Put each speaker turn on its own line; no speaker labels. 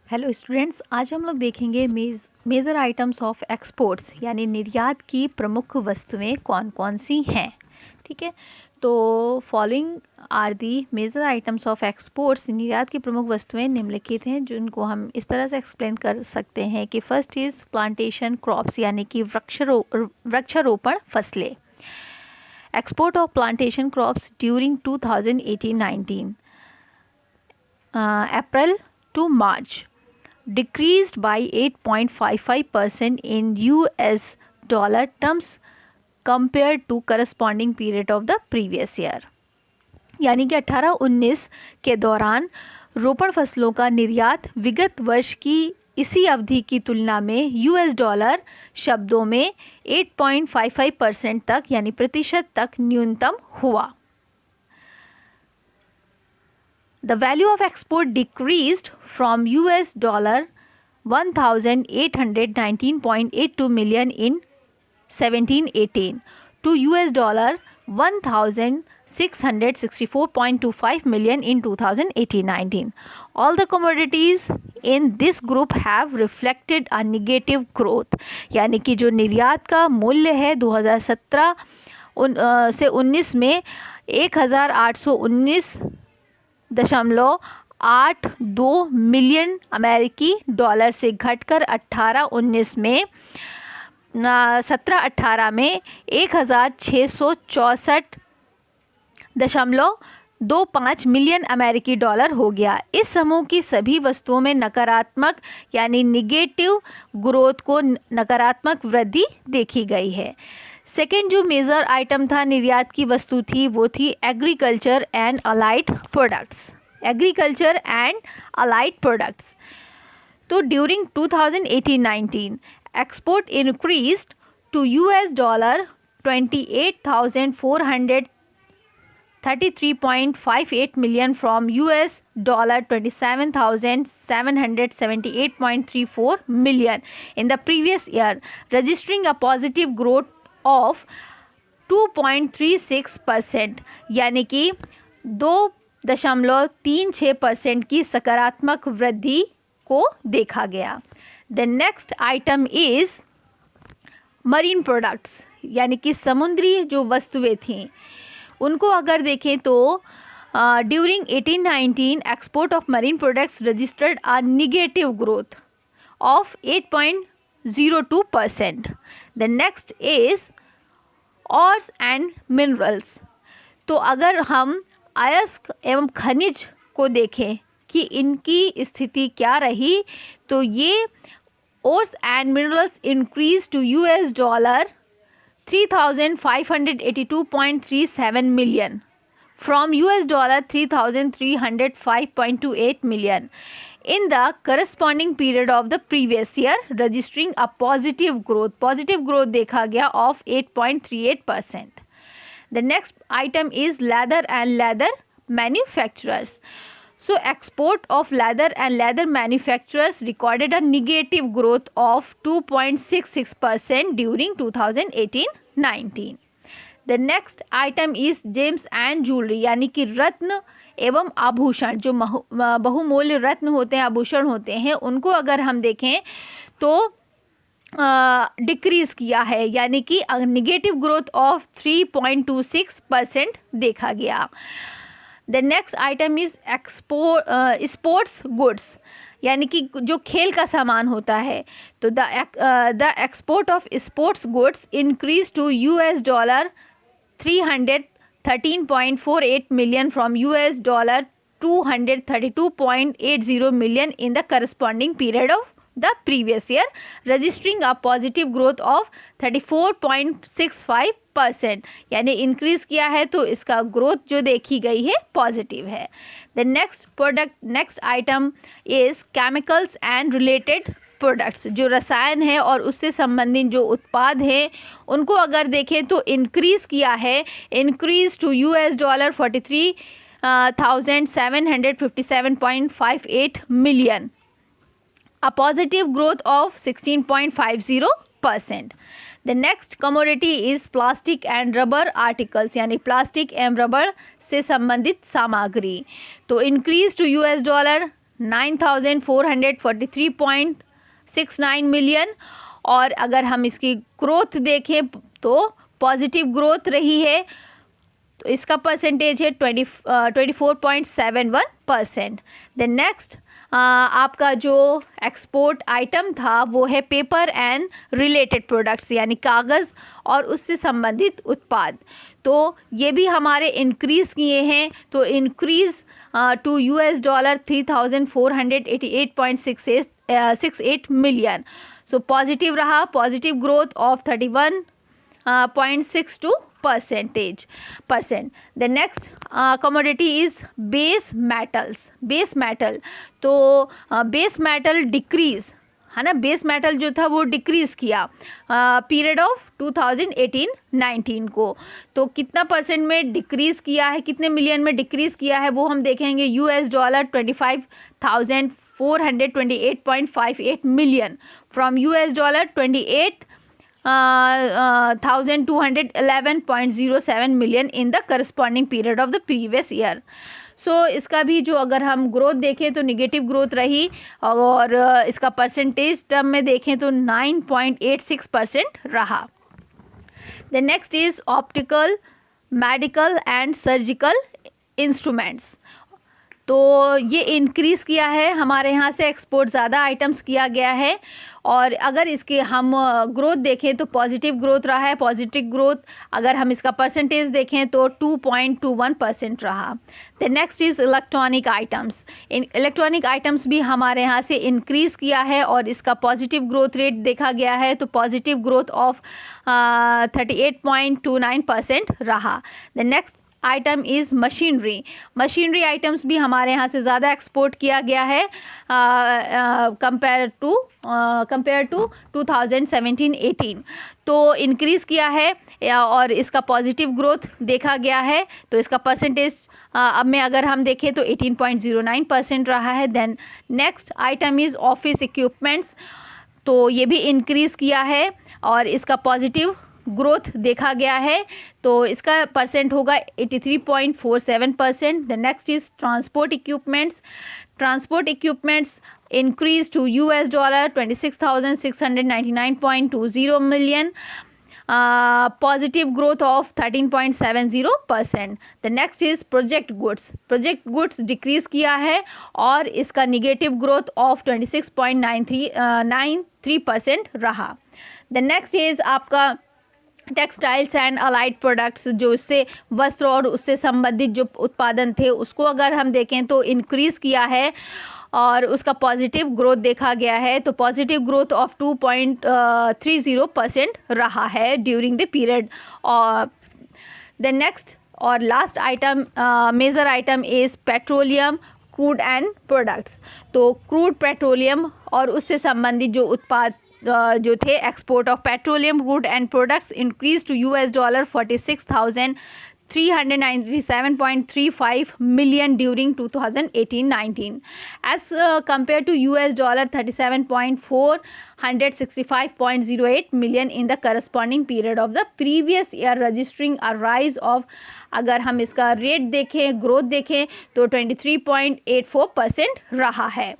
Hello students, आज हम लोग देखेंगे मेजर आइटम्स ऑफ एक्सपोर्ट्स यानी निर्यात की प्रमुख वस्तुएं कौन कौन सी हैं। ठीक है, तो following are the major items of exports. निर्यात की प्रमुख वस्तुएं निम्नलिखित हैं, जिनको हम इस तरह से एक्सप्लेन कर सकते हैं कि फर्स्ट इज़ प्लांटेशन क्रॉप्स यानी कि वृक्षारोपण फसलें। Export of plantation crops during 2018-19 April to March decreased by 8.55% in US dollar terms compared to corresponding period of the previous year। यानी कि 18-19 के दौरान रोपण फसलों का निर्यात विगत वर्ष की इसी अवधि की तुलना में यूएस डॉलर शब्दों में 8.55% तक यानी प्रतिशत तक न्यूनतम हुआ। The value of export decreased from US dollar 1,819.82 million in 1718 to US dollar 1,664.25 million in 2018-19. All the commodities in this group have reflected a negative growth। यानी कि जो निर्यात का मूल्य है 2017 से 19 में 1,819.82 मिलियन अमेरिकी डॉलर से घटकर 18-19 में 17-18 में 1,664.25 मिलियन अमेरिकी डॉलर हो गया। इस समूह की सभी वस्तुओं में नकारात्मक यानी निगेटिव ग्रोथ को नकारात्मक वृद्धि देखी गई है। सेकेंड जो मेजर आइटम था निर्यात की वस्तु थी वो थी agriculture and allied products. Agriculture and allied products, तो during 2018-19 export increased to US dollar 28,433.58 million from US dollar 27,778.34 million in the previous year, registering a positive growth of 2.36%, यानी कि 2.36% की सकारात्मक वृद्धि को देखा गया। The next item is marine products, यानी कि समुद्री जो वस्तुएं थीं उनको अगर देखें तो during 18-19 export of marine products registered a negative growth of 8.02%। The next is ores and minerals, तो अगर हम अयस्क एवं खनिज को देखें कि इनकी स्थिति क्या रही, तो ये ores and minerals increase to US dollar 3,582.37 million from US dollar 3,305.28 million in the corresponding period of the previous year, registering a positive growth देखा गया of 8.38%. The next item is leather and leather manufacturers. So export of leather and leather manufacturers recorded a negative growth of 2.66% during 2018-19. The next item is gems and jewelry, यानी कि रत्न एवं आभूषण, जो बहुमूल्य रत्न होते हैं, आभूषण होते हैं, उनको अगर हम देखें तो डिक्रीज किया है, यानी कि निगेटिव ग्रोथ ऑफ 3.26% देखा गया। The next item is sports goods, यानी कि जो खेल का सामान होता है, तो the export of sports goods increase to US dollar 313.48 million from US dollar 232.80 million in the corresponding period of the previous year, registering a positive growth of 34.65%, यानी इंक्रीज किया है तो इसका ग्रोथ जो देखी गई है पॉजिटिव है। The next item is chemicals and related products, जो रसायन है और उससे संबंधित जो उत्पाद हैं उनको अगर देखें तो इंक्रीज किया है, increase to US dollar 43,757.58 million, a positive growth of 16.50%. The next commodity is plastic and rubber articles, यानी प्लास्टिक एवं रबर से संबंधित सामग्री, तो increase to US dollar 9443.69 million. और अगर हम इसकी ग्रोथ देखें तो पॉजिटिव ग्रोथ रही है, तो इसका परसेंटेज है 24.71%। देन नेक्स्ट आपका जो एक्सपोर्ट आइटम था वो है पेपर एंड रिलेटेड प्रोडक्ट्स, यानी कागज़ और उससे संबंधित उत्पाद। तो ये भी हमारे इंक्रीज़ किए हैं, तो increase to $488.68 million. So positive रहा, positive growth of 31.62%। The next commodity is base metals. Base metal, तो बेस मेटल डिक्रीज है ना, बेस मेटल जो था वो डिक्रीज किया पीरियड ऑफ 2018-19 को। तो कितना परसेंट में डिक्रीज किया है, कितने मिलियन में डिक्रीज किया है वो हम देखेंगे। $25,428.58 million from $1,211.07 million in the corresponding period of the previous year. So इसका भी जो अगर हम ग्रोथ देखें तो निगेटिव ग्रोथ रही, और इसका परसेंटेज टर्म में देखें तो 9.86% रहा। The next is optical, medical and surgical instruments. तो ये इंक्रीज़ किया है, हमारे यहाँ से एक्सपोर्ट ज़्यादा आइटम्स किया गया है। और अगर इसके हम ग्रोथ देखें तो पॉजिटिव ग्रोथ रहा है। पॉजिटिव ग्रोथ अगर हम इसका परसेंटेज देखें तो 2.21% रहा। The next is electronic items. Electronic items भी हमारे यहाँ से इंक्रीज़ किया है और इसका पॉजिटिव ग्रोथ रेट देखा गया है, तो पॉजिटिव ग्रोथ ऑफ 38.29% रहा। The next item is machinery. Machinery items भी हमारे यहाँ से ज़्यादा एक्सपोर्ट किया गया है कंपेयर टू 2017-18। तो इंक्रीज़ किया है और इसका पॉजिटिव ग्रोथ देखा गया है, तो इसका परसेंटेज अब में अगर हम देखें तो 18.09% रहा है। Then next item is office equipments. तो ये भी इंक्रीज़ किया है और इसका पॉजिटिव ग्रोथ देखा गया है, तो इसका परसेंट होगा 83.47%। The next is transport equipments. Transport equipments increase to $26,699.20 million, positive growth of 13.70%। The next is project goods. Project goods decrease किया है और इसका निगेटिव ग्रोथ ऑफ 26.93% रहा। द नेक्स्ट इज आपका टेक्सटाइल्स एंड अलाइड प्रोडक्ट्स, जो इससे वस्त्र और उससे संबंधित जो उत्पादन थे उसको अगर हम देखें तो इंक्रीज़ किया है और उसका पॉजिटिव ग्रोथ देखा गया है, तो पॉजिटिव ग्रोथ ऑफ 2.30% रहा है ड्यूरिंग द पीरियड। और द नेक्स्ट और last item, major item is petroleum, crude and products. तो क्रूड पेट्रोलियम और उससे संबंधित जो उत्पाद जो थे, export of petroleum crude and products increase to $46,397.35 million during 2018-19 as compare to $37.465.08 million in the corresponding period of the previous year, registering a rise of, अगर हम इसका रेट देखें, ग्रोथ देखें तो 23.84% रहा है।